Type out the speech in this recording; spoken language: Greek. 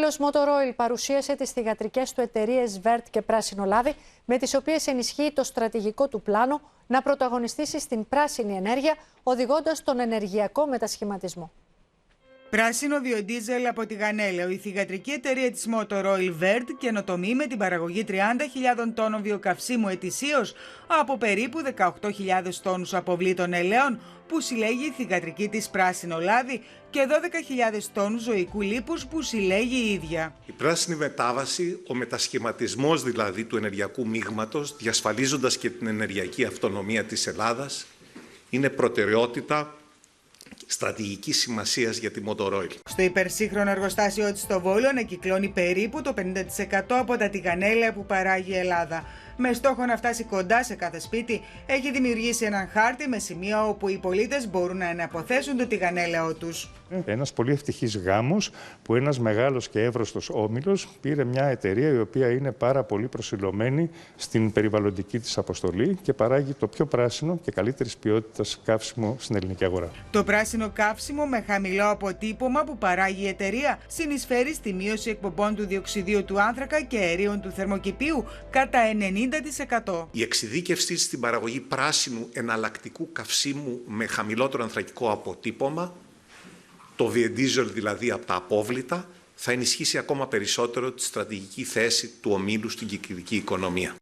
όμιλος Motor Oil παρουσίασε τις θυγατρικές του εταιρείες Vert και Πράσινο Λάδι, με τις οποίες ενισχύει το στρατηγικό του πλάνο να πρωταγωνιστήσει στην πράσινη ενέργεια, οδηγώντας τον ενεργειακό μετασχηματισμό. Πράσινο βιοντίζελ από τη Γανέλαιο. Η θυγατρική εταιρεία της Motor Oil Vert καινοτομεί με την παραγωγή 30.000 τόνων βιοκαυσίμου ετησίως από περίπου 18.000 τόνους αποβλήτων ελαίων που συλλέγει η θυγατρική της Πράσινο Λάδι και 12.000 τόνους ζωικού λίπους που συλλέγει η ίδια. Η πράσινη μετάβαση, ο μετασχηματισμός δηλαδή του ενεργειακού μείγματος, διασφαλίζοντας και την ενεργειακή αυτονομία της Ελλάδας, είναι προτεραιότητα στρατηγικής σημασίας για τη Motor Oil. Στο υπερσύγχρονο εργοστάσιο της στο Βόλο ανακυκλώνει περίπου το 50% από τα τηγανέλαια που παράγει η Ελλάδα. Με στόχο να φτάσει κοντά σε κάθε σπίτι, έχει δημιουργήσει έναν χάρτη με σημεία όπου οι πολίτες μπορούν να εναποθέσουν το τηγανέλαιό τους. Ένας πολύ ευτυχής γάμος που ένας μεγάλος και εύρωστος όμιλος πήρε μια εταιρεία η οποία είναι πάρα πολύ προσιλωμένη στην περιβαλλοντική της αποστολή και παράγει το πιο πράσινο και καλύτερης ποιότητας καύσιμο στην ελληνική αγορά. Το πράσινο καύσιμο με χαμηλό αποτύπωμα που παράγει η εταιρεία συνεισφέρει στη μείωση εκπομπών του διοξιδίου του άνθρακα και αερίων του θερμοκηπίου κατά 90%. Η εξειδίκευση στην παραγωγή πράσινου εναλλακτικού καυσίμου με χαμηλότερο ανθρακικό αποτύπωμα, το βιοντίζελ δηλαδή από τα απόβλητα, θα ενισχύσει ακόμα περισσότερο τη στρατηγική θέση του ομίλου στην κυκλική οικονομία.